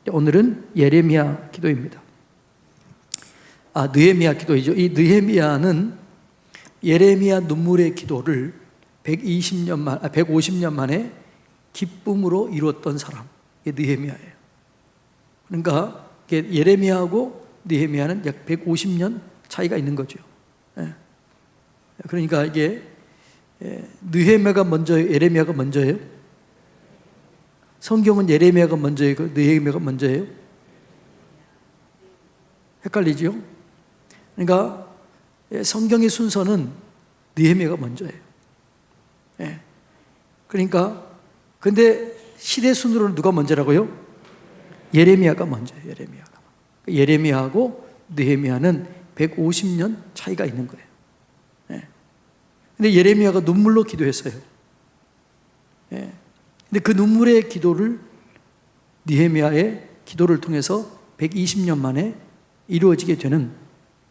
오늘은 예레미야 기도입니다. 느헤미야 기도이죠. 이 느헤미야는 예레미야 눈물의 기도를 150년 만에 기쁨으로 이루었던 사람, 이게 느헤미야예요. 그러니까 예레미야하고 느헤미야는 약 150년 차이가 있는 거죠. 그러니까 이게 느헤미야가 먼저예요, 예레미야가 먼저예요? 성경은 예레미야가 먼저예요, 느헤미야가 먼저예요? 헷갈리죠? 그러니까 성경의 순서는 느헤미야가 먼저예요. 그러니까 근데 시대 순으로는 누가 먼저라고요? 예레미야가 먼저예요. 예레미야하고 느헤미야는 150년 차이가 있는 거예요. 근데 예레미야가 눈물로 기도했어요. 근데 그 눈물의 기도를 느헤미야의 기도를 통해서 120년 만에 이루어지게 되는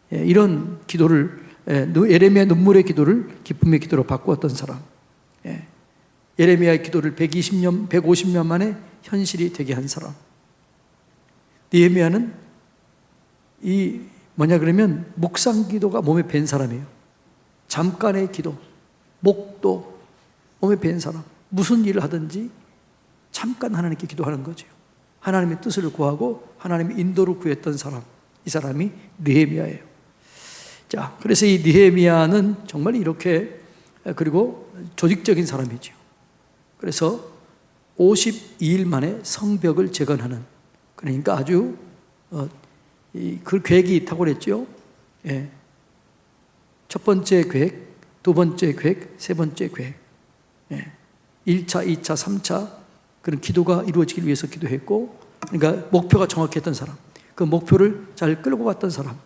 이런 기도를, 예레미야 눈물의 기도를 기쁨의 기도로 바꾸었던 사람, 예레미야의 기도를 150년 만에 현실이 되게 한 사람. 느헤미야는 그러면 묵상 기도가 몸에 밴 사람이에요. 잠깐의 기도, 목도 몸에 밴 사람. 무슨 일을 하든지 잠깐 하나님께 기도하는 거죠. 하나님의 뜻을 구하고 하나님의 인도를 구했던 사람, 이 사람이 느헤미야예요. 자, 그래서 이 느헤미야는 정말 이렇게, 그리고 조직적인 사람이죠. 그래서 52일 만에 성벽을 재건하는, 그러니까 아주 그 계획이 탁월했죠. 첫 번째 계획, 두 번째 계획, 세 번째 계획, 1차, 2차, 3차 그런 기도가 이루어지기 위해서 기도했고, 그러니까 목표가 정확했던 사람, 그 목표를 잘 끌고 갔던 사람.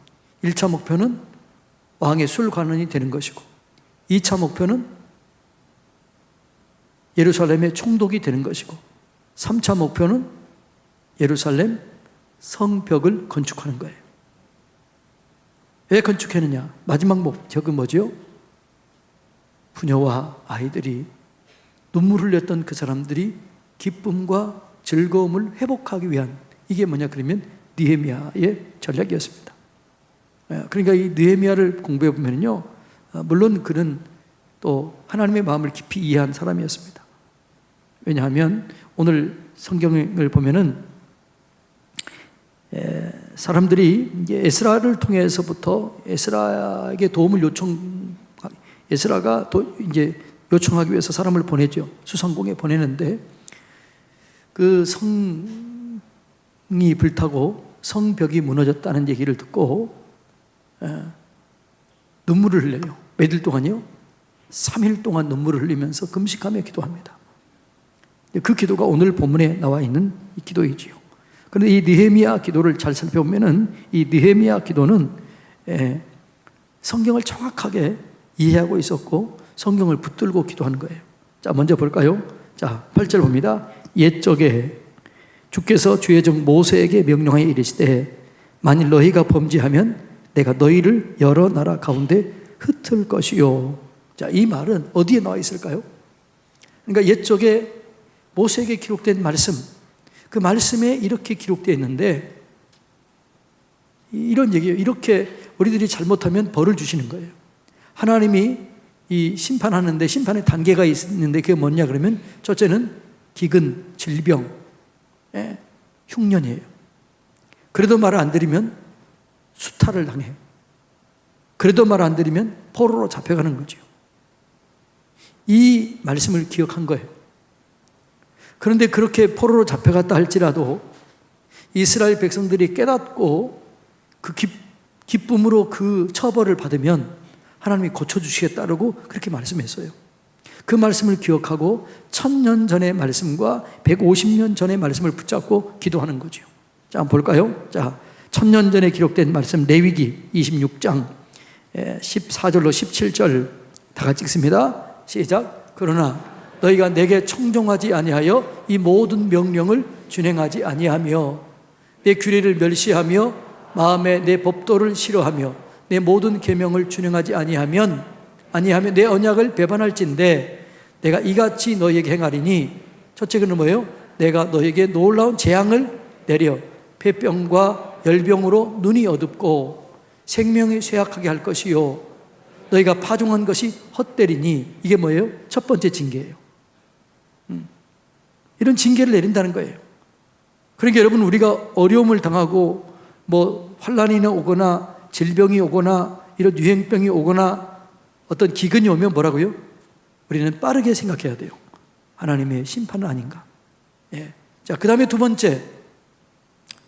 1차 목표는 왕의 술관원이 되는 것이고, 2차 목표는 예루살렘의 총독이 되는 것이고, 3차 목표는 예루살렘 성벽을 건축하는 거예요. 왜 건축했느냐? 마지막 목적은 뭐죠? 부녀와 아이들이, 눈물 흘렸던 그 사람들이 기쁨과 즐거움을 회복하기 위한, 이게 뭐냐 그러면 느헤미야의 전략이었습니다. 그러니까 이 느헤미야를 공부해 보면요, 물론 그는 또 하나님의 마음을 깊이 이해한 사람이었습니다. 왜냐하면 오늘 성경을 보면은 사람들이 이제 에스라를 통해서부터 에스라에게 도움을 에스라가 이제 요청하기 위해서 사람을 보내죠. 수성공에 보내는데 그 성이 불타고 성벽이 무너졌다는 얘기를 듣고 눈물을 흘려요. 몇일 동안요? 3일 동안 눈물을 흘리면서 금식하며 기도합니다. 그 기도가 오늘 본문에 나와 있는 이 기도이지요. 그런데 이 느헤미야 기도를 잘 살펴보면은 이 느헤미야 기도는 성경을 정확하게 이해하고 있었고 성경을 붙들고 기도하는 거예요. 자, 먼저 볼까요? 자, 8절 봅니다. 옛적에 주께서 주의 종 모세에게 명령하여 이르시되 만일 너희가 범죄하면 내가 너희를 여러 나라 가운데 흩을 것이요. 자, 이 말은 어디에 나와 있을까요? 그러니까 옛적에 모세에게 기록된 말씀, 그 말씀에 이렇게 기록되어 있는데 이런 얘기예요. 이렇게 우리들이 잘못하면 벌을 주시는 거예요. 하나님이 이 심판하는데 심판의 단계가 있는데 그게 뭐냐 그러면 첫째는 기근, 질병, 흉년이에요. 그래도 말을 안 들으면 수탈을 당해요. 그래도 말 안 들으면 포로로 잡혀가는 거죠. 이 말씀을 기억한 거예요. 그런데 그렇게 포로로 잡혀갔다 할지라도 이스라엘 백성들이 깨닫고 그 기쁨으로 그 처벌을 받으면 하나님이 고쳐주시겠다고 그렇게 말씀했어요. 그 말씀을 기억하고 1000년 전의 말씀과 150년 전의 말씀을 붙잡고 기도하는 거죠. 자, 한번 볼까요? 자, 1000년 전에 기록된 말씀 레위기 26장 14절로 17절 다 같이 읽습니다. 시작. 그러나 너희가 내게 청종하지 아니하여 이 모든 명령을 준행하지 아니하며 내 규례를 멸시하며 마음에 내 법도를 싫어하며 내 모든 계명을 준행하지 아니하면 내 언약을 배반할진대 내가 이같이 너희에게 행하리니 첫째는 뭐예요? 내가 너희에게 놀라운 재앙을 내려 폐병과 열병으로 눈이 어둡고 생명이 쇠약하게 할 것이요 너희가 파종한 것이 헛되리니. 이게 뭐예요? 첫 번째 징계예요. 이런 징계를 내린다는 거예요. 그러니까 여러분, 우리가 어려움을 당하고 뭐 환난이 오거나 질병이 오거나 이런 유행병이 오거나 어떤 기근이 오면 뭐라고요? 우리는 빠르게 생각해야 돼요. 하나님의 심판은 아닌가. 예. 자, 그 다음에 두 번째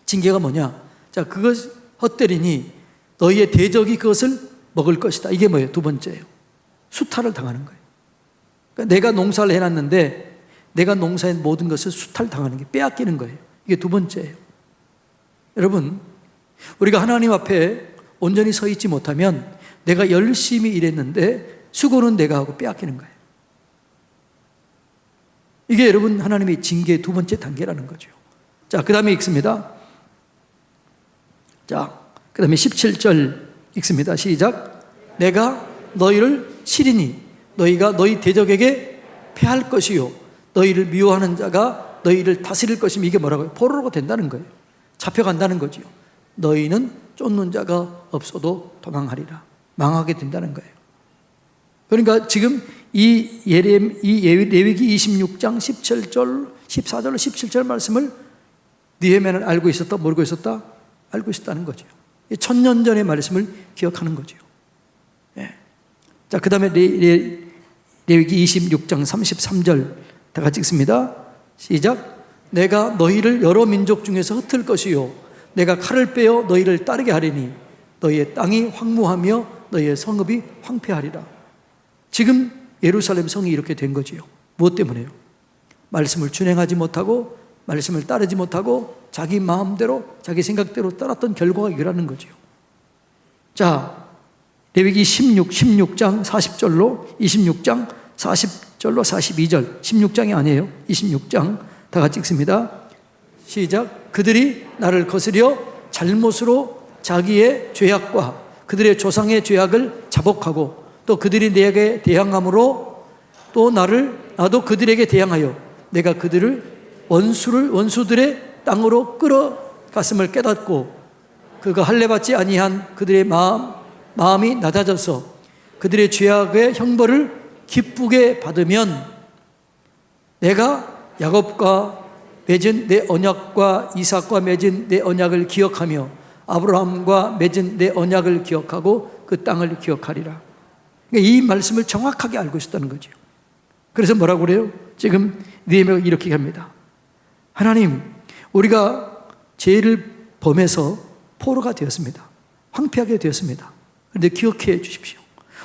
징계가 뭐냐? 자, 그것 헛되리니 너희의 대적이 그것을 먹을 것이다. 이게 뭐예요? 두 번째예요. 수탈을 당하는 거예요. 그러니까 내가 농사를 해놨는데 내가 농사한 모든 것을 수탈당하는 게, 빼앗기는 거예요. 이게 두 번째예요. 여러분, 우리가 하나님 앞에 온전히 서 있지 못하면 내가 열심히 일했는데 수고는 내가 하고 빼앗기는 거예요. 이게 여러분 하나님의 징계의 두 번째 단계라는 거죠. 자, 그 다음에 읽습니다. 자, 그 다음에 17절 읽습니다. 시작. 내가 너희를 치리니 너희가 너희 대적에게 패할 것이요 너희를 미워하는 자가 너희를 다스릴 것이면. 이게 뭐라고요? 포로가 된다는 거예요. 잡혀간다는 거죠. 너희는 쫓는 자가 없어도 도망하리라. 망하게 된다는 거예요. 그러니까 지금 이 레위기 26장 17절, 14절, 17절 말씀을 느헤미야는 알고 있었다, 모르고 있었다? 알고 있었다는 거죠. 1000년 전의 말씀을 기억하는 거죠. 예. 자, 그 다음에 레위기 26장 33절 다 같이 읽습니다. 시작. 내가 너희를 여러 민족 중에서 흩을 것이요 내가 칼을 빼어 너희를 따르게 하리니 너희의 땅이 황무하며 너희의 성읍이 황폐하리라. 지금 예루살렘 성이 이렇게 된 거지요. 무엇 때문에요? 말씀을 준행하지 못하고 말씀을 따르지 못하고 자기 마음대로 자기 생각대로 따랐던 결과가 이거라는 거지요. 자, 레위기 16장 40절로 26장 40절로 42절. 16장이 아니에요. 26장 다 같이 읽습니다. 시작. 그들이 나를 거스려 잘못으로 자기의 죄악과 그들의 조상의 죄악을 자복하고 또 그들이 내게 대항함으로 또 나도 그들에게 대항하여 내가 그들을 원수들의 땅으로 끌어갔음을 깨닫고 그가 할례받지 아니한 그들의 마음이 낮아져서 그들의 죄악의 형벌을 기쁘게 받으면 내가 야곱과 맺은 내 언약과 이삭과 맺은 내 언약을 기억하며 아브라함과 맺은 내 언약을 기억하고 그 땅을 기억하리라. 그러니까 이 말씀을 정확하게 알고 있었다는 거죠. 그래서 뭐라고 그래요? 지금 느헤미야가 이렇게 합니다. 하나님, 우리가 죄를 범해서 포로가 되었습니다. 황폐하게 되었습니다. 그런데 기억해 주십시오.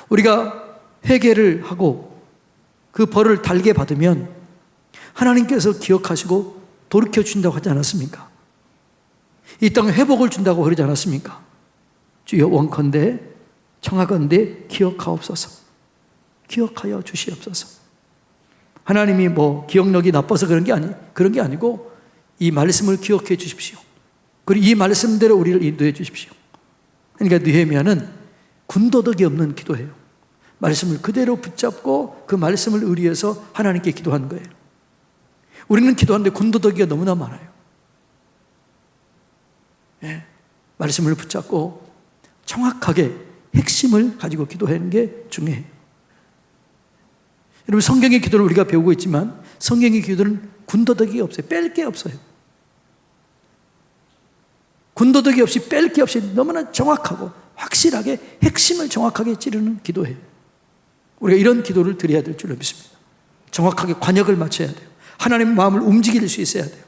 우리가 회개를 하고 그 벌을 달게 받으면 하나님께서 기억하시고 돌이켜 준다고 하지 않았습니까? 이 땅에 회복을 준다고 그러지 않았습니까? 주여 원컨대 청하건대 기억하옵소서. 기억하여 주시옵소서. 하나님이 뭐 기억력이 나빠서 그런 게 아니고 이 말씀을 기억해 주십시오. 그리고 이 말씀대로 우리를 인도해 주십시오. 그러니까 느헤미야는 군더더기 없는 기도예요. 말씀을 그대로 붙잡고 그 말씀을 의리해서 하나님께 기도한 거예요. 우리는 기도하는데 군더더기가 너무나 많아요. 예, 말씀을 붙잡고 정확하게 핵심을 가지고 기도하는 게 중요해요. 여러분, 성경의 기도를 우리가 배우고 있지만 성경의 기도는 군더더기가 없어요. 뺄 게 없어요. 군더더기 없이 뺄 게 없이 너무나 정확하고 확실하게 핵심을 정확하게 찌르는 기도예요. 우리가 이런 기도를 드려야 될 줄로 믿습니다. 정확하게 관역을 맞춰야 돼요. 하나님의 마음을 움직일 수 있어야 돼요.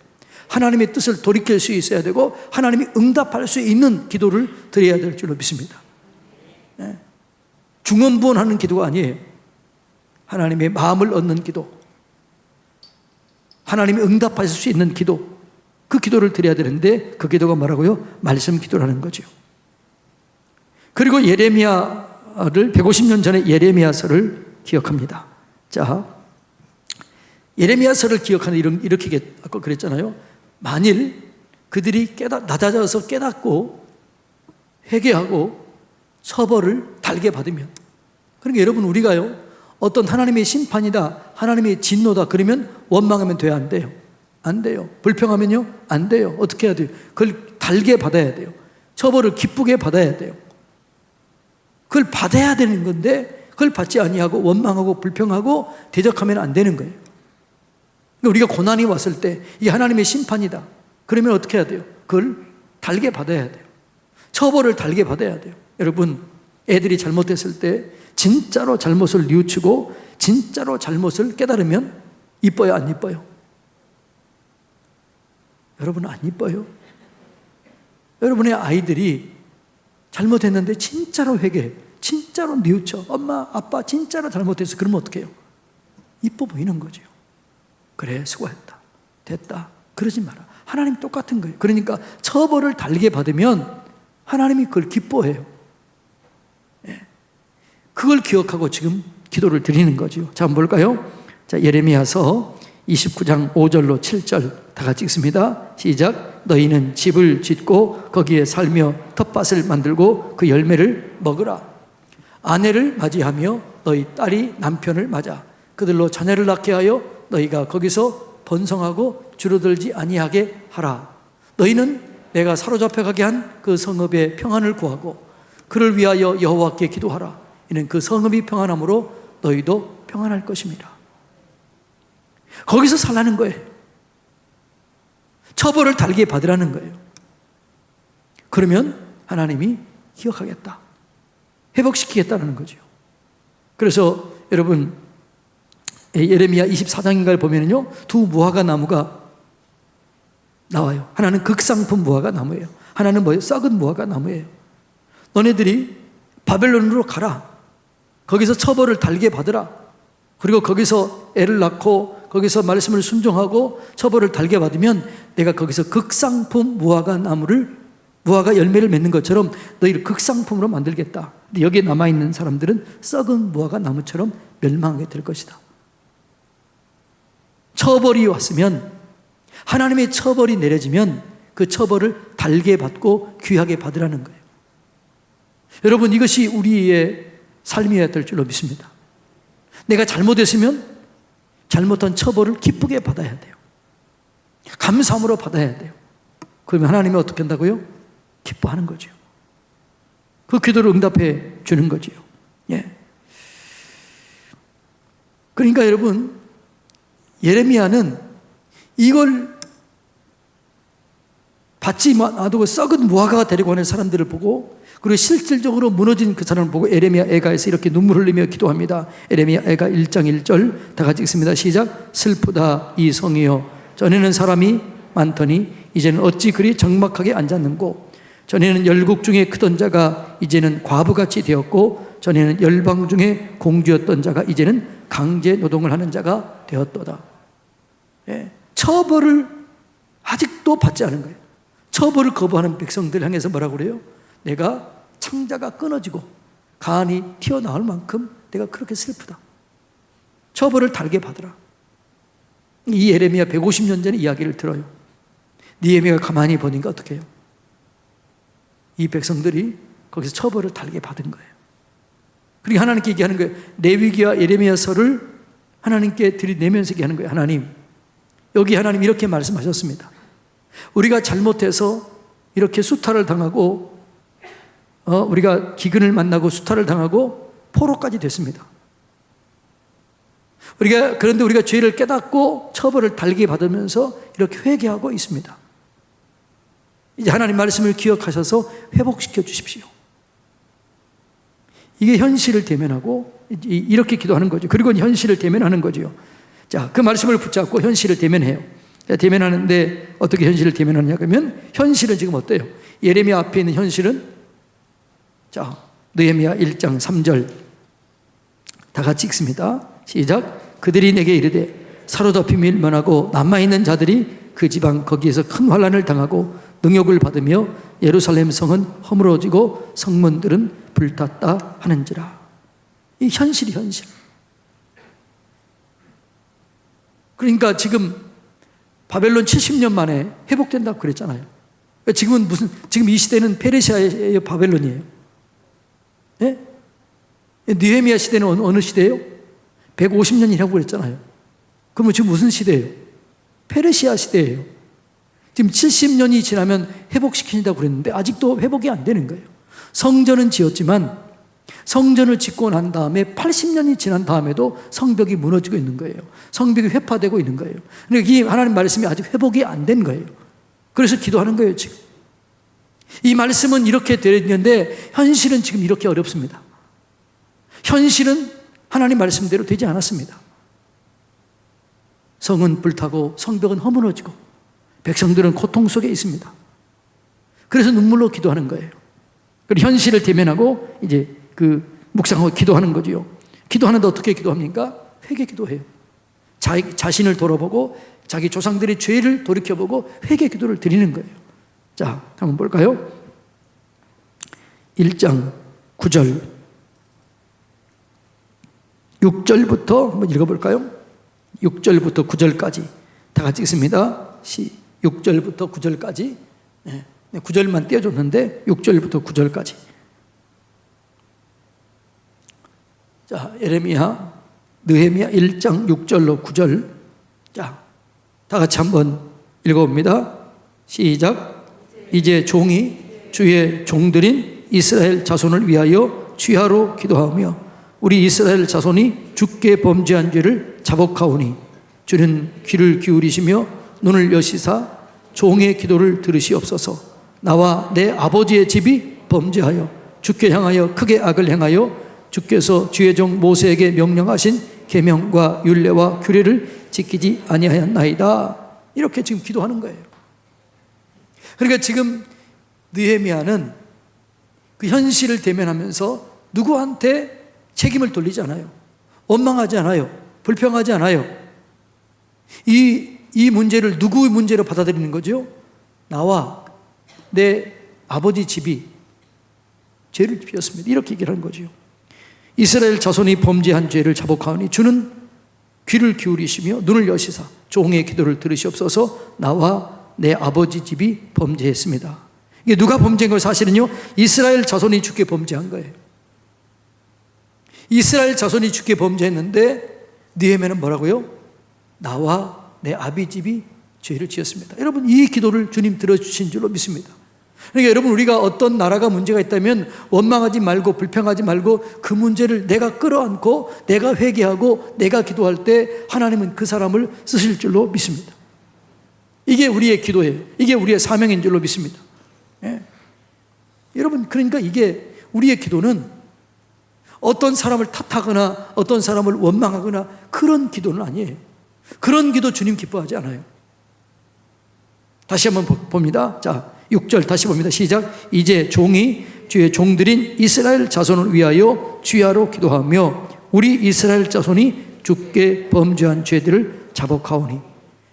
하나님의 뜻을 돌이킬 수 있어야 되고 하나님이 응답할 수 있는 기도를 드려야 될 줄로 믿습니다. 네. 중언부언하는 기도가 아니에요. 하나님의 마음을 얻는 기도, 하나님이 응답하실 수 있는 기도, 그 기도를 드려야 되는데 그 기도가 뭐라고요? 말씀 기도라는 거죠. 그리고 예레미야를 150년 전에 예레미야서를 기억합니다. 자, 예레미야서를 기억하는 이렇게 아까 그랬잖아요. 만일 그들이 낮아져서 깨닫고 회개하고 처벌을 달게 받으면, 그러니까 여러분, 우리가요 어떤 하나님의 심판이다, 하나님의 진노다 그러면 원망하면 돼야 안 돼요. 안 돼요. 불평하면요? 안 돼요. 어떻게 해야 돼요? 그걸 달게 받아야 돼요. 처벌을 기쁘게 받아야 돼요. 그걸 받아야 되는 건데 그걸 받지 아니하고 원망하고 불평하고 대적하면 안 되는 거예요. 우리가 고난이 왔을 때 이 하나님의 심판이다. 그러면 어떻게 해야 돼요? 그걸 달게 받아야 돼요. 처벌을 달게 받아야 돼요. 여러분, 애들이 잘못했을 때 진짜로 잘못을 뉘우치고 진짜로 잘못을 깨달으면 이뻐요, 안 이뻐요? 여러분, 안 이뻐요? 여러분의 아이들이 잘못했는데 진짜로 회개해, 진짜로 뉘우쳐, 엄마, 아빠 진짜로 잘못했어. 그러면 어떻게 해요? 이뻐 보이는 거죠. 그래, 수고했다, 됐다, 그러지 마라. 하나님 똑같은 거예요. 그러니까 처벌을 달게 받으면 하나님이 그걸 기뻐해요. 그걸 기억하고 지금 기도를 드리는 거죠. 자, 한번 볼까요? 자, 예레미야서 29장 5절로 7절 다 같이 읽습니다. 시작. 너희는 집을 짓고 거기에 살며 텃밭을 만들고 그 열매를 먹으라. 아내를 맞이하며 너희 딸이 남편을 맞아 그들로 자녀를 낳게 하여 너희가 거기서 번성하고 줄어들지 아니하게 하라. 너희는 내가 사로잡혀 가게 한 그 성읍의 평안을 구하고 그를 위하여 여호와께 기도하라. 이는 그 성읍이 평안함으로 너희도 평안할 것입니다. 거기서 살라는 거예요. 처벌을 달게 받으라는 거예요. 그러면 하나님이 기억하겠다, 회복시키겠다는 거죠. 그래서 여러분, 예레미야 24장인가를 보면요, 두 무화과 나무가 나와요. 하나는 극상품 무화과 나무예요. 하나는 뭐예요? 썩은 무화과 나무예요. 너네들이 바벨론으로 가라. 거기서 처벌을 달게 받으라. 그리고 거기서 애를 낳고 거기서 말씀을 순종하고 처벌을 달게 받으면 내가 거기서 극상품 무화과 나무를, 무화과 열매를 맺는 것처럼 너희를 극상품으로 만들겠다. 근데 여기에 남아있는 사람들은 썩은 무화과 나무처럼 멸망하게 될 것이다. 처벌이 왔으면, 하나님의 처벌이 내려지면 그 처벌을 달게 받고 귀하게 받으라는 거예요. 여러분, 이것이 우리의 삶이어야 될 줄로 믿습니다. 내가 잘못했으면 잘못한 처벌을 기쁘게 받아야 돼요. 감사함으로 받아야 돼요. 그러면 하나님이 어떻게 한다고요? 기뻐하는 거죠. 그 기도를 응답해 주는 거죠. 예. 그러니까 여러분, 예레미야는 이걸 받지 놔두고 썩은 무화과가 데리고 오는 사람들을 보고, 그리고 실질적으로 무너진 그 사람을 보고 에레미야 애가에서 이렇게 눈물 흘리며 기도합니다. 에레미야 애가 1장 1절 다 같이 읽습니다. 시작. 슬프다 이 성이여, 전에는 사람이 많더니 이제는 어찌 그리 적막하게 앉았는고, 전에는 열국 중에 크던 자가 이제는 과부같이 되었고, 전에는 열방 중에 공주였던 자가 이제는 강제 노동을 하는 자가 되었도다. 예. 처벌을 아직도 받지 않은 거예요. 처벌을 거부하는 백성들 향해서 뭐라고 그래요? 내가 창자가 끊어지고 간이 튀어나올 만큼 내가 그렇게 슬프다. 처벌을 달게 받으라. 이 예레미야 150년 전의 이야기를 들어요. 느헤미야가 가만히 보니까 어떻게 해요? 이 백성들이 거기서 처벌을 달게 받은 거예요. 그리고 하나님께 얘기하는 거예요. 레위기와 예레미야서를 하나님께 들이내면서 얘기하는 거예요. 하나님, 여기 하나님 이렇게 말씀하셨습니다. 우리가 잘못해서 이렇게 수탈을 당하고 우리가 기근을 만나고 수탈을 당하고 포로까지 됐습니다. 그런데 우리가 죄를 깨닫고 처벌을 달게 받으면서 이렇게 회개하고 있습니다. 이제 하나님 말씀을 기억하셔서 회복시켜 주십시오. 이게 현실을 대면하고 이렇게 기도하는 거죠. 그리고 현실을 대면하는 거죠. 자, 그 말씀을 붙잡고 현실을 대면해요. 대면하는데 어떻게 현실을 대면하느냐 그러면, 현실은 지금 어때요? 예레미야 앞에 있는 현실은, 자, 느헤미야 1장 3절 다 같이 읽습니다. 시작. 그들이 내게 이르되 사로잡히 밀면하고 남아있는 자들이 그 지방 거기에서 큰 환난을 당하고 능욕을 받으며 예루살렘 성은 허물어지고 성문들은 불탔다 하는지라. 이 현실이 현실. 그러니까 지금 바벨론 70년 만에 회복된다고 그랬잖아요. 지금 이 시대는 페르시아의 바벨론이에요. 예? 느헤미야 시대는 어느 시대예요? 150년이라고 그랬잖아요. 그러면 지금 무슨 시대예요? 페르시아 시대예요. 지금 70년이 지나면 회복시킨다고 그랬는데 아직도 회복이 안 되는 거예요. 성전은 지었지만 성전을 짓고 난 다음에 80년이 지난 다음에도 성벽이 무너지고 있는 거예요. 성벽이 회파되고 있는 거예요. 그러니까 이 하나님 말씀이 아직 회복이 안 된 거예요. 그래서 기도하는 거예요, 지금. 이 말씀은 이렇게 되었는데 현실은 지금 이렇게 어렵습니다. 현실은 하나님 말씀대로 되지 않았습니다. 성은 불타고 성벽은 허무너지고 백성들은 고통 속에 있습니다. 그래서 눈물로 기도하는 거예요. 그리고 현실을 대면하고 이제 묵상하고 기도하는 거지요. 기도하는데 어떻게 기도합니까? 회개 기도해요. 자신을 돌아보고 자기 조상들의 죄를 돌이켜보고 회개 기도를 드리는 거예요. 자, 한번 볼까요? 1장 9절 6절부터 한번 읽어볼까요? 6절부터 9절까지 다 같이 읽습니다. 6절부터 9절까지 9절만 떼어줬는데 6절부터 9절까지. 자, 예레미야, 느헤미야 1장 6절로 9절. 자, 다 같이 한번 읽어봅니다. 시작. 이제 종이 주의 종들인 이스라엘 자손을 위하여 주야로 기도하며 우리 이스라엘 자손이 주께 범죄한 죄를 자복하오니 주는 귀를 기울이시며 눈을 여시사 종의 기도를 들으시옵소서. 나와 내 아버지의 집이 범죄하여 주께 향하여 크게 악을 행하여 주께서 주의 종 모세에게 명령하신 계명과 율례와 규례를 지키지 아니하였나이다. 이렇게 지금 기도하는 거예요. 그러니까 지금 느헤미야는 그 현실을 대면하면서 누구한테 책임을 돌리지 않아요. 원망하지 않아요. 불평하지 않아요. 이 문제를 누구의 문제로 받아들이는 거죠? 나와 내 아버지 집이 죄를 지었습니다. 이렇게 얘기를 하는 거죠. 이스라엘 자손이 범죄한 죄를 자복하오니 주는 귀를 기울이시며 눈을 여시사 종의 기도를 들으시옵소서. 나와 내 아버지 집이 범죄했습니다. 이게 누가 범죄한 걸 사실은요? 이스라엘 자손이 주께 범죄한 거예요. 이스라엘 자손이 주께 범죄했는데 느헤미야는 뭐라고요? 나와 내 아비 집이 죄를 지었습니다. 여러분, 이 기도를 주님 들어주신 줄로 믿습니다. 그러니까 여러분, 우리가 어떤 나라가 문제가 있다면 원망하지 말고 불평하지 말고 그 문제를 내가 끌어안고 내가 회개하고 내가 기도할 때 하나님은 그 사람을 쓰실 줄로 믿습니다. 이게 우리의 기도예요. 이게 우리의 사명인 줄로 믿습니다. 예. 여러분, 그러니까 이게 우리의 기도는 어떤 사람을 탓하거나 어떤 사람을 원망하거나 그런 기도는 아니에요. 그런 기도 주님 기뻐하지 않아요. 다시 한번 봅니다. 자, 6절 다시 봅니다. 시작. 이제 종이 주의 종들인 이스라엘 자손을 위하여 주야로 기도하며 우리 이스라엘 자손이 주께 범죄한 죄들을 자복하오니.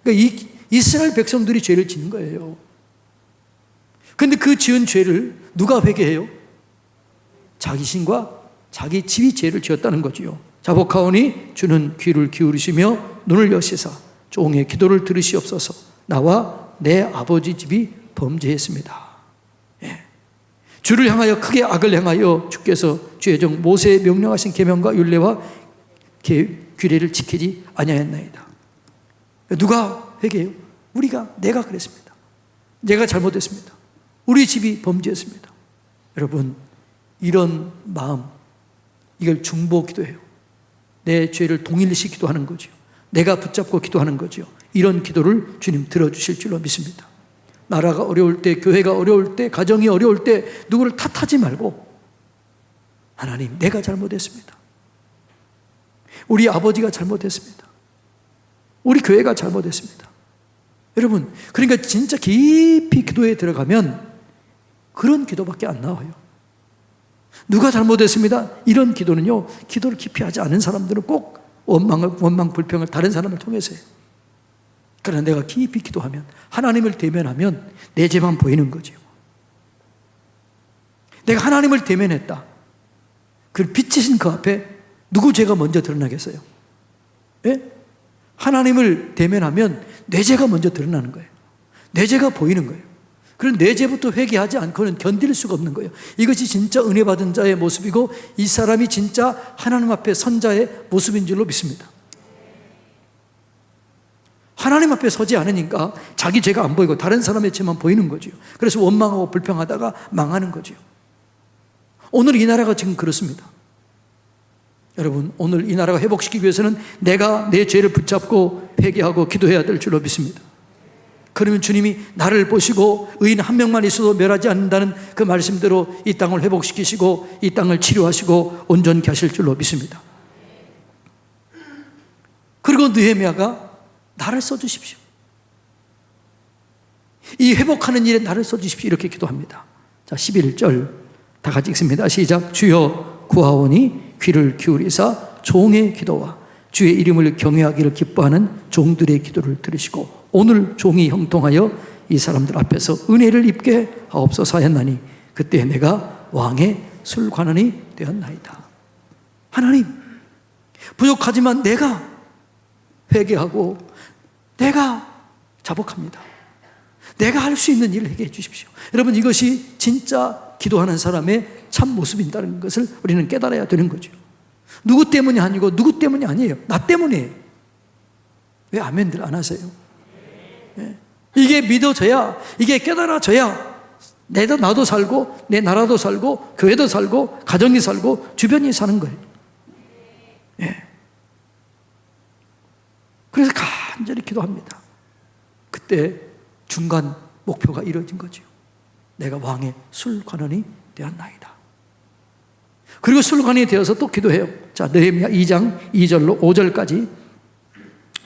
그러니까 이 이스라엘 백성들이 죄를 짓는 거예요. 그런데 그 지은 죄를 누가 회개해요? 자기 신과 자기 집이 죄를 지었다는 거지요. 자복하오니 주는 귀를 기울이시며 눈을 여시사 종의 기도를 들으시옵소서. 나와 내 아버지 집이 범죄했습니다. 예. 주를 향하여 크게 악을 행하여 주께서 주의 종 모세의 명령하신 계명과 율례와 규례를 지키지 아니하였나이다. 누가 회개해요? 내가 그랬습니다. 내가 잘못했습니다. 우리 집이 범죄했습니다. 여러분, 이런 마음, 이걸 중보 기도해요. 내 죄를 동일시 기도하는 거죠. 내가 붙잡고 기도하는 거죠. 이런 기도를 주님 들어주실 줄로 믿습니다. 나라가 어려울 때, 교회가 어려울 때, 가정이 어려울 때 누구를 탓하지 말고 하나님, 내가 잘못했습니다. 우리 아버지가 잘못했습니다. 우리 교회가 잘못했습니다. 여러분, 그러니까 진짜 깊이 기도에 들어가면 그런 기도밖에 안 나와요. 누가 잘못했습니다. 이런 기도는요, 기도를 깊이 하지 않은 사람들은 꼭 원망, 불평을 다른 사람을 통해서 해요. 그러나 내가 깊이 기도하면, 하나님을 대면하면 내 죄만 보이는 거죠. 내가 하나님을 대면했다. 그 빛이신 그 앞에 누구 죄가 먼저 드러나겠어요? 예? 하나님을 대면하면 내 죄가 먼저 드러나는 거예요. 내 죄가 보이는 거예요. 그런 내 죄부터 회개하지 않고는 견딜 수가 없는 거예요. 이것이 진짜 은혜 받은 자의 모습이고 이 사람이 진짜 하나님 앞에 선 자의 모습인 줄로 믿습니다. 하나님 앞에 서지 않으니까 자기 죄가 안 보이고 다른 사람의 죄만 보이는 거죠. 그래서 원망하고 불평하다가 망하는 거죠. 오늘 이 나라가 지금 그렇습니다. 여러분, 오늘 이 나라가 회복시키기 위해서는 내가 내 죄를 붙잡고 회개하고 기도해야 될 줄로 믿습니다. 그러면 주님이 나를 보시고 의인 한 명만 있어도 멸하지 않는다는 그 말씀대로 이 땅을 회복시키시고 이 땅을 치료하시고 온전케 하실 줄로 믿습니다. 그리고 느헤미야가 나를 써주십시오. 이 회복하는 일에 나를 써주십시오. 이렇게 기도합니다. 자, 11절 다 같이 읽습니다. 시작. 주여 구하오니 귀를 기울이사 종의 기도와 주의 이름을 경외하기를 기뻐하는 종들의 기도를 들으시고 오늘 종이 형통하여 이 사람들 앞에서 은혜를 입게 하옵소서 하였나니 그때 내가 왕의 술관원이 되었나이다. 하나님, 부족하지만 내가 회개하고 내가 자복합니다. 내가 할 수 있는 일을 하게 해주십시오. 여러분, 이것이 진짜 기도하는 사람의 참 모습인다는 것을 우리는 깨달아야 되는 거죠. 누구 때문이 아니고 누구 때문이 아니에요. 나 때문이에요. 왜 아멘들 안 하세요? 네. 이게 믿어져야, 이게 깨달아져야 나도 살고 내 나라도 살고 교회도 살고 가정이 살고 주변이 사는 거예요. 네. 그래서 간절히 기도합니다. 그때 중간 목표가 이루어진 거죠. 내가 왕의 술관원이 되었나이다. 그리고 술관이 되어서 또 기도해요. 자, 느헤미야 2장 2절로 5절까지.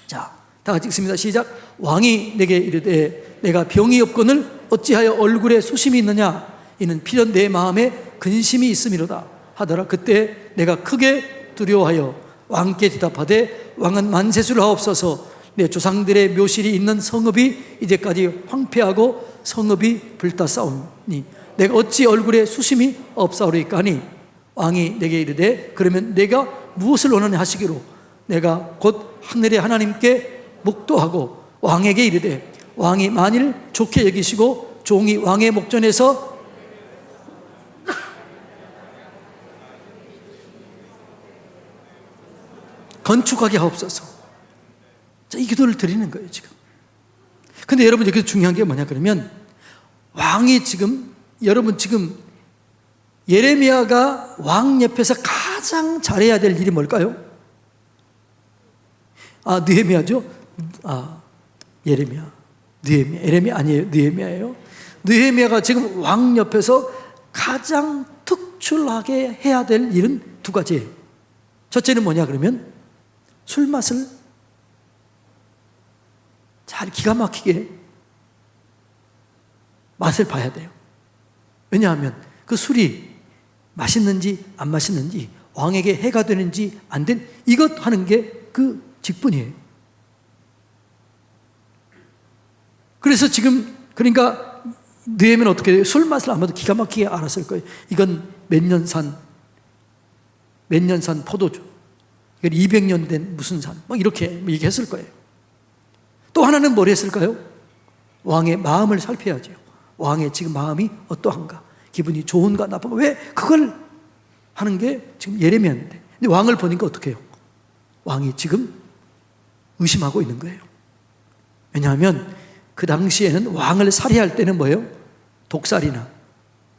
자, 다 같이 읽습니다. 시작. 왕이 내게 이르되 내가 병이 없거늘 어찌하여 얼굴에 수심이 있느냐? 이는 필연 내 마음에 근심이 있음이로다 하더라. 그때 내가 크게 두려워하여 왕께 대답하되 왕은 만세수를 하옵소서. 내 조상들의 묘실이 있는 성읍이 이제까지 황폐하고 성읍이 불타싸우니 내가 어찌 얼굴에 수심이 없사오리까 하니 왕이 내게 이르되 그러면 내가 무엇을 원하냐 하시기로 내가 곧 하늘의 하나님께 묵도하고 왕에게 이르되 왕이 만일 좋게 여기시고 종이 왕의 목전에서 건축하게 하옵소서. 자, 이 기도를 드리는 거예요 지금. 근데 여러분, 여기서 중요한 게 뭐냐 그러면 왕이 지금, 여러분 지금 예레미야가 왕 옆에서 가장 잘해야 될 일이 뭘까요? 느헤미야죠? 예레미야 아니에요. 느헤미야예요. 느헤미야가 지금 왕 옆에서 가장 특출나게 해야 될 일은 두 가지예요. 첫째는 뭐냐 그러면 술 맛을 잘 기가 막히게 맛을 봐야 돼요. 왜냐하면 그 술이 맛있는지 안 맛있는지, 왕에게 해가 되는지 안 된, 이것 하는 게 그 직분이에요. 그래서 지금, 그러니까 느헤미야는 어떻게 돼요? 술 맛을 아마도 기가 막히게 알았을 거예요. 이건 몇 년산 포도주, 이건 200년 된 무슨 산, 막 이렇게 얘기했을 거예요. 또 하나는 뭘 했을까요? 왕의 마음을 살펴야죠. 왕의 지금 마음이 어떠한가, 기분이 좋은가 나쁜가. 왜 그걸 하는 게 지금 예레미야인데, 근데 왕을 보니까 어떻게 해요? 왕이 지금 의심하고 있는 거예요. 왜냐하면 그 당시에는 왕을 살해할 때는 뭐예요? 독살이나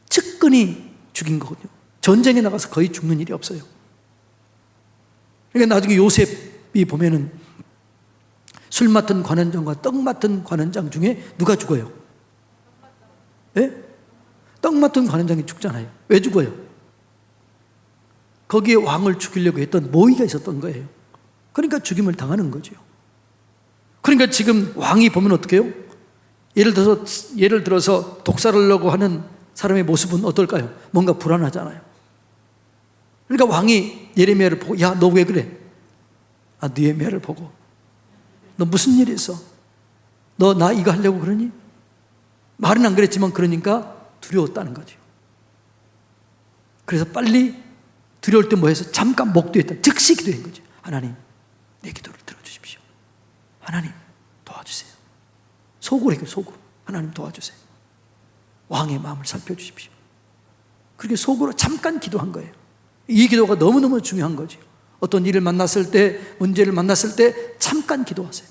측근이 죽인 거거든요. 전쟁에 나가서 거의 죽는 일이 없어요. 그러니까 나중에 요셉이 보면은 술 맡은 관원장과 떡 맡은 관원장 중에 누가 죽어요? 예? 떡 맡은 관원장이 죽잖아요. 왜 죽어요? 거기에 왕을 죽이려고 했던 모의가 있었던 거예요. 그러니까 죽임을 당하는 거죠. 그러니까 지금 왕이 보면 어떻게 해요? 예를 들어서 독살하려고 하는 사람의 모습은 어떨까요? 뭔가 불안하잖아요. 그러니까 왕이 예레미야를 보고, 야, 너 왜 그래? 느헤미야를 보고, 너 무슨 일이 있어? 너 나 이거 하려고 그러니? 말은 안 그랬지만 그러니까 두려웠다는 거죠. 그래서 빨리 두려울 때 뭐 해서 잠깐 목도했다. 즉시 기도한 거죠. 하나님, 내 기도를 들어주십시오. 하나님, 도와주세요. 속으로 해요, 속으로. 하나님 도와주세요. 왕의 마음을 살펴주십시오. 그렇게 속으로 잠깐 기도한 거예요. 이 기도가 너무너무 중요한 거죠. 어떤 일을 만났을 때, 문제를 만났을 때 잠깐 기도하세요.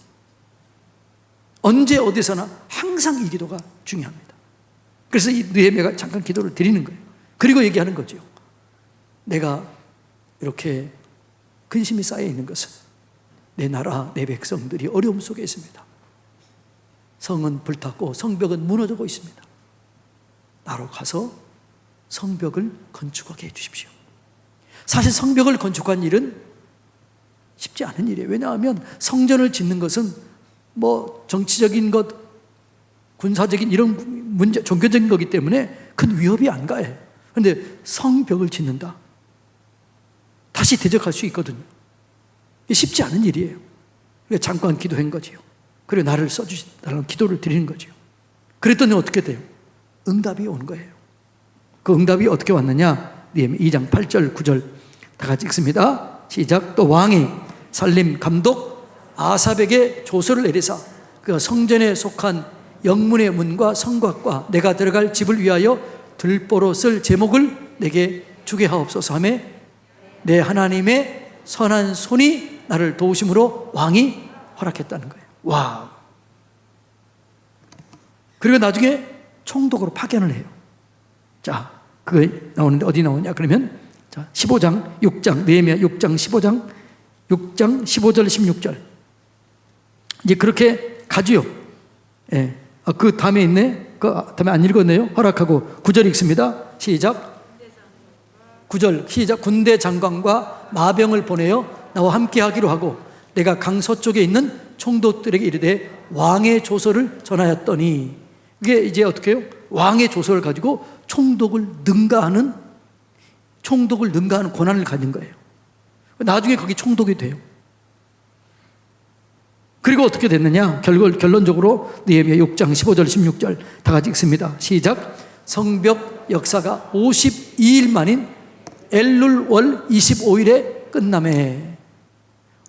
언제 어디서나 항상 이 기도가 중요합니다. 그래서 이 느헤미야가 잠깐 기도를 드리는 거예요. 그리고 얘기하는 거죠. 내가 이렇게 근심이 쌓여 있는 것은 내 나라, 내 백성들이 어려움 속에 있습니다. 성은 불탔고 성벽은 무너지고 있습니다. 나로 가서 성벽을 건축하게 해주십시오. 사실 성벽을 건축한 일은 쉽지 않은 일이에요. 왜냐하면 성전을 짓는 것은 뭐 정치적인 것, 군사적인 이런 문제, 종교적인 거기 때문에 큰 위협이 안 가요. 그런데 성벽을 짓는다. 다시 대적할 수 있거든요. 이게 쉽지 않은 일이에요. 그래서 잠깐 기도한 거지요. 그리고 나를 써주시다라는 기도를 드리는 거죠. 그랬더니 어떻게 돼요? 응답이 온 거예요. 그 응답이 어떻게 왔느냐? 느헤미야 2장 8절 9절 다 같이 읽습니다. 시작. 또 왕이 살림 감독 아삽에게 조서를 내리사 그 성전에 속한 영문의 문과 성곽과 내가 들어갈 집을 위하여 들보로 쓸 제목을 내게 주게 하옵소서 하며 내 하나님의 선한 손이 나를 도우심으로 왕이 허락했다는 거예요. 와. 그리고 나중에 총독으로 파견을 해요. 자, 그게 나오는데 어디 나오냐? 그러면 자, 15장, 6장, 느헤미야 6장, 15장, 6장, 15절, 16절. 이제 그렇게 가지요. 예. 그 다음에 있네. 그 다음에 안 읽었네요. 허락하고 9절 읽습니다. 시작. 9절 시작. 군대 장관과 마병을 보내어 나와 함께 하기로 하고 내가 강 서쪽에 있는 총독들에게 이르되 왕의 조서를 전하였더니 이게 이제 어떻게 해요? 왕의 조서를 가지고 총독을 능가하는 권한을 가진 거예요. 나중에 거기 총독이 돼요. 그리고 어떻게 됐느냐? 결론적으로 느헤미야 6장 15절 16절 다 같이 읽습니다. 시작. 성벽 역사가 52일 만인 엘룰 월 25일에 끝나매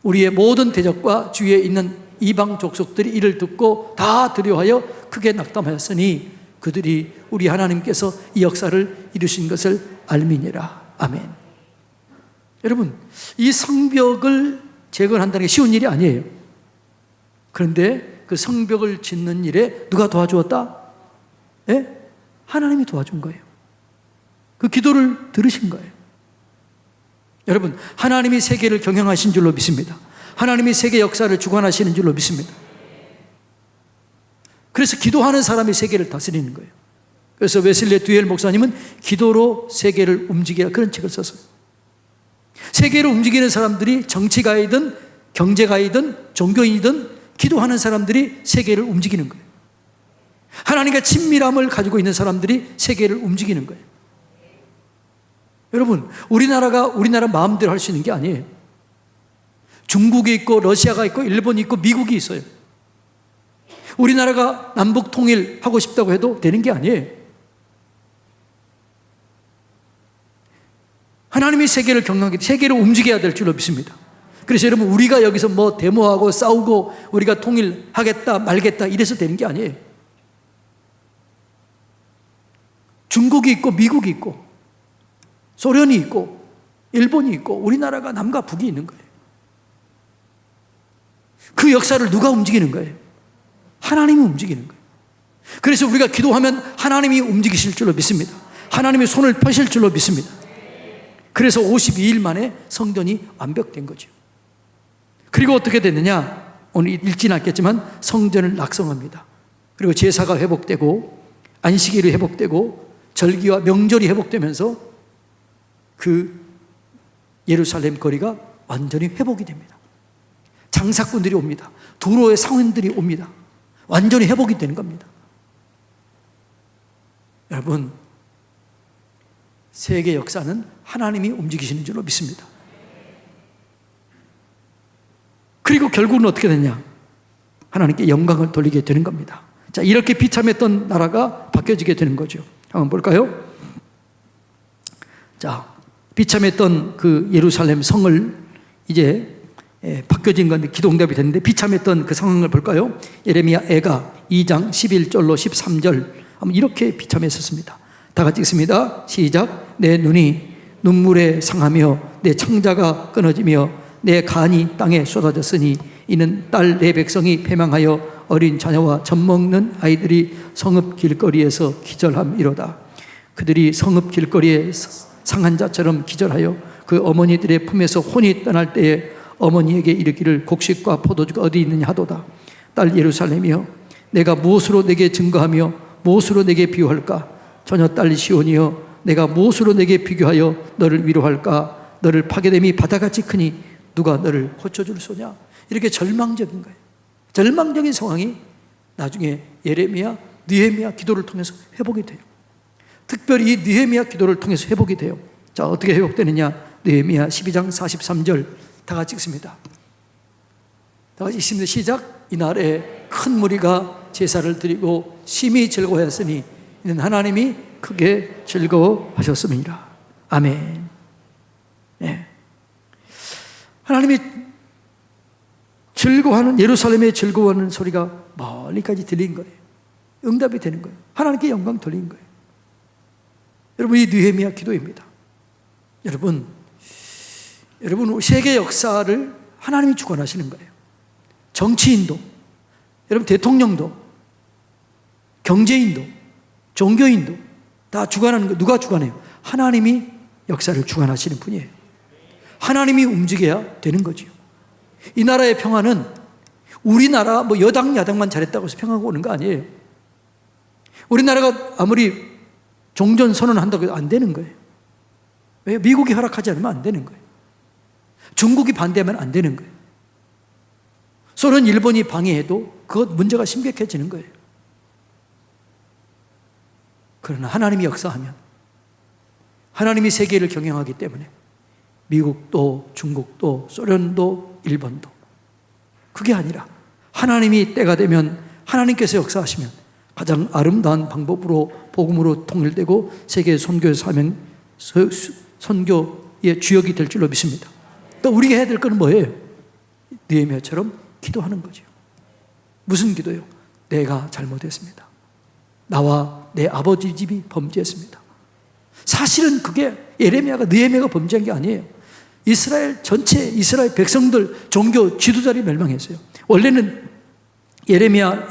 우리의 모든 대적과 주위에 있는 이방 족속들이 이를 듣고 다 두려워하여 크게 낙담하였으니 그들이 우리 하나님께서 이 역사를 이루신 것을 알미니라. 아멘. 여러분, 이 성벽을 재건한다는 게 쉬운 일이 아니에요. 그런데 그 성벽을 짓는 일에 누가 도와주었다? 예? 하나님이 도와준 거예요. 그 기도를 들으신 거예요. 여러분, 하나님이 세계를 경영하신 줄로 믿습니다. 하나님이 세계 역사를 주관하시는 줄로 믿습니다. 그래서 기도하는 사람이 세계를 다스리는 거예요. 그래서 웨슬리 듀엘 목사님은 기도로 세계를 움직이라 그런 책을 썼어요. 세계를 움직이는 사람들이 정치가이든 경제가이든 종교인이든 기도하는 사람들이 세계를 움직이는 거예요. 하나님과 친밀함을 가지고 있는 사람들이 세계를 움직이는 거예요. 여러분, 우리나라가 우리나라 마음대로 할 수 있는 게 아니에요. 중국이 있고 러시아가 있고 일본이 있고 미국이 있어요. 우리나라가 남북 통일하고 싶다고 해도 되는 게 아니에요. 하나님이 세계를 경영하기, 세계를 움직여야 될 줄로 믿습니다. 그래서 여러분, 우리가 여기서 뭐 데모하고 싸우고 우리가 통일하겠다 말겠다 이래서 되는 게 아니에요. 중국이 있고 미국이 있고 소련이 있고 일본이 있고 우리나라가 남과 북이 있는 거예요. 그 역사를 누가 움직이는 거예요? 하나님이 움직이는 거예요. 그래서 우리가 기도하면 하나님이 움직이실 줄로 믿습니다. 하나님이 손을 펴실 줄로 믿습니다. 그래서 52일 만에 성전이 완벽된 거죠. 그리고 어떻게 됐느냐? 오늘 읽지는 않겠지만 성전을 낙성합니다. 그리고 제사가 회복되고 안식일이 회복되고 절기와 명절이 회복되면서 그 예루살렘 거리가 완전히 회복이 됩니다. 장사꾼들이 옵니다. 두로의 상인들이 옵니다. 완전히 회복이 되는 겁니다. 여러분, 세계 역사는 하나님이 움직이시는 줄로 믿습니다. 그리고 결국은 어떻게 되냐? 하나님께 영광을 돌리게 되는 겁니다. 자, 이렇게 비참했던 나라가 바뀌어지게 되는 거죠. 한번 볼까요? 자, 비참했던 그 예루살렘 성을 이제 바뀌어진 건데 기도 응답이 됐는데 비참했던 그 상황을 볼까요? 예레미야 애가 2장 11절로 13절 한번 이렇게 비참했었습니다. 다 같이 읽습니다. 시작. 내 눈이 눈물에 상하며 내 창자가 끊어지며 내 간이 땅에 쏟아졌으니 이는 딸 내 백성이 패망하여 어린 자녀와 젖 먹는 아이들이 성읍 길거리에서 기절함이로다. 그들이 성읍 길거리에 상한 자처럼 기절하여 그 어머니들의 품에서 혼이 떠날 때에 어머니에게 이르기를 곡식과 포도주가 어디 있느냐 하도다. 딸 예루살렘이여, 내가 무엇으로 내게 증거하며 무엇으로 내게 비유할까? 전혀 딸 시온이여, 내가 무엇으로 내게 비교하여 너를 위로할까? 너를 파괴됨이 바다같이 크니 누가 너를 고쳐줄 소냐? 이렇게 절망적인 거예요. 절망적인 상황이 나중에 예레미야, 느헤미야 기도를 통해서 회복이 돼요. 특별히 이 느헤미야 기도를 통해서 회복이 돼요. 자, 어떻게 회복되느냐? 느헤미야 12장 43절 다 같이 읽습니다. 다 같이 읽습니다. 시작. 이날에 큰 무리가 제사를 드리고 심히 즐거워하였으니 이는 하나님이 크게 즐거워하셨음이니라. 아멘. 네. 하나님이 즐거워하는, 예루살렘에 즐거워하는 소리가 멀리까지 들린 거예요. 응답이 되는 거예요. 하나님께 영광 돌린 거예요. 여러분, 이 느헤미야 기도입니다. 여러분 세계 역사를 하나님이 주관하시는 거예요. 정치인도, 여러분 대통령도, 경제인도, 종교인도 다 주관하는 거. 누가 주관해요? 하나님이 역사를 주관하시는 분이에요. 하나님이 움직여야 되는 거죠. 이 나라의 평화는 우리나라 뭐 여당 야당만 잘했다고 해서 평화가 오는 거 아니에요. 우리나라가 아무리 종전 선언한다고 해도 안 되는 거예요. 왜? 미국이 허락하지 않으면 안 되는 거예요. 중국이 반대하면 안 되는 거예요. 소련, 일본이 방해해도 그것 문제가 심각해지는 거예요. 그러나 하나님이 역사하면, 하나님이 세계를 경영하기 때문에 미국도 중국도 소련도 일본도, 그게 아니라 하나님이 때가 되면 하나님께서 역사하시면 가장 아름다운 방법으로 복음으로 통일되고 세계 선교의 사명, 선교의 주역이 될 줄로 믿습니다. 또 우리가 해야 될 건 뭐예요? 느헤미야처럼 기도하는 거죠. 무슨 기도요? 내가 잘못했습니다. 나와 내 아버지 집이 범죄했습니다. 사실은 그게 예레미야가, 느헤미야가 범죄한 게 아니에요. 이스라엘 전체, 이스라엘 백성들, 종교 지도자들이 멸망했어요. 원래는 예레미야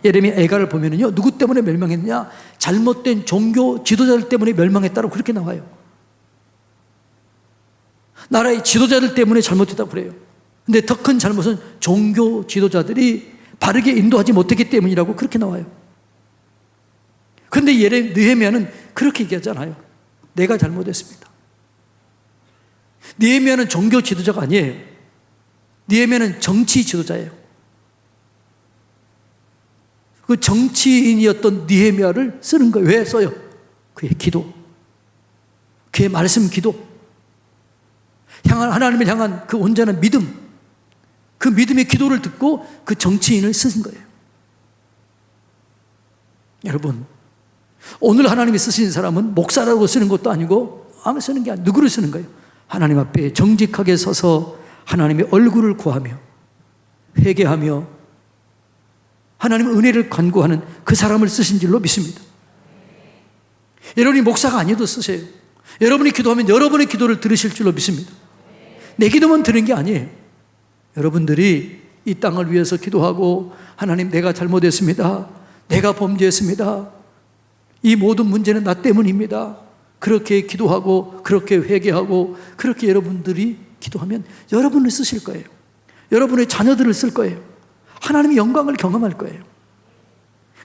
애가를 보면은요, 누구 때문에 멸망했느냐? 잘못된 종교 지도자들 때문에 멸망했다고 그렇게 나와요. 나라의 지도자들 때문에 잘못했다고 그래요. 근데 더 큰 잘못은 종교 지도자들이 바르게 인도하지 못했기 때문이라고 그렇게 나와요. 그런데 느헤미야는 그렇게 얘기하잖아요. 내가 잘못했습니다. 느헤미야는 종교 지도자가 아니에요. 느헤미야는 정치 지도자예요. 그 정치인이었던 느헤미야를 쓰는 거예요. 왜 써요? 그의 기도, 그의 말씀 기도, 하나님을 향한 그 온전한 믿음, 그 믿음의 기도를 듣고 그 정치인을 쓰신 거예요. 여러분, 오늘 하나님이 쓰신 사람은 목사라고 쓰는 것도 아니고 아무 쓰는 게 아니고 누구를 쓰는 거예요? 하나님 앞에 정직하게 서서 하나님의 얼굴을 구하며 회개하며 하나님의 은혜를 간구하는 그 사람을 쓰신 줄로 믿습니다. 여러분이 목사가 아니어도 쓰세요. 여러분이 기도하면 여러분의 기도를 들으실 줄로 믿습니다. 내 기도만 드는 게 아니에요. 여러분들이 이 땅을 위해서 기도하고 하나님, 내가 잘못했습니다. 내가 범죄했습니다. 이 모든 문제는 나 때문입니다. 그렇게 기도하고 그렇게 회개하고 그렇게 여러분들이 기도하면 여러분을 쓰실 거예요. 여러분의 자녀들을 쓸 거예요. 하나님의 영광을 경험할 거예요.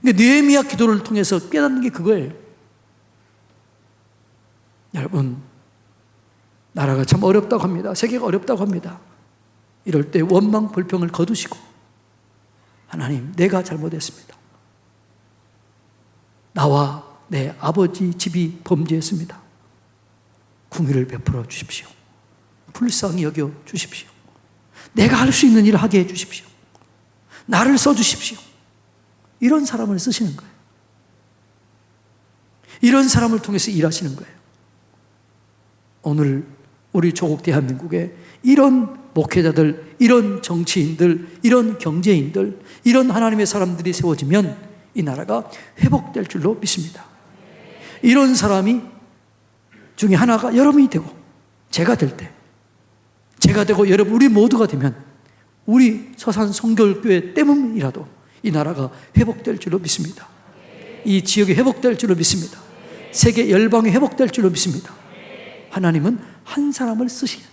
근데 느헤미야 기도를 통해서 깨닫는 게 그거예요. 여러분, 나라가 참 어렵다고 합니다. 세계가 어렵다고 합니다. 이럴 때 원망 불평을 거두시고 하나님, 내가 잘못했습니다. 나와 내 아버지 집이 범죄했습니다. 긍휼을 베풀어 주십시오. 불쌍히 여겨 주십시오. 내가 할 수 있는 일을 하게 해 주십시오. 나를 써 주십시오. 이런 사람을 쓰시는 거예요. 이런 사람을 통해서 일하시는 거예요. 오늘 우리 조국 대한민국에 이런 목회자들, 이런 정치인들, 이런 경제인들, 이런 하나님의 사람들이 세워지면 이 나라가 회복될 줄로 믿습니다. 이런 사람이 중에 하나가 여러분이 되고 제가 될 때, 제가 되고 여러분, 우리 모두가 되면 우리 서산 성결교회 때문이라도 이 나라가 회복될 줄로 믿습니다. 이 지역이 회복될 줄로 믿습니다. 세계 열방이 회복될 줄로 믿습니다. 하나님은 한 사람을 쓰시게,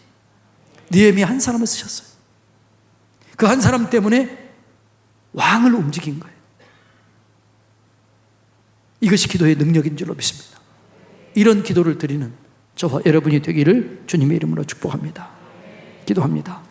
느헤미야 한 사람을 쓰셨어요. 그 한 사람 때문에 왕을 움직인 거예요. 이것이 기도의 능력인 줄로 믿습니다. 이런 기도를 드리는 저와 여러분이 되기를 주님의 이름으로 축복합니다. 기도합니다.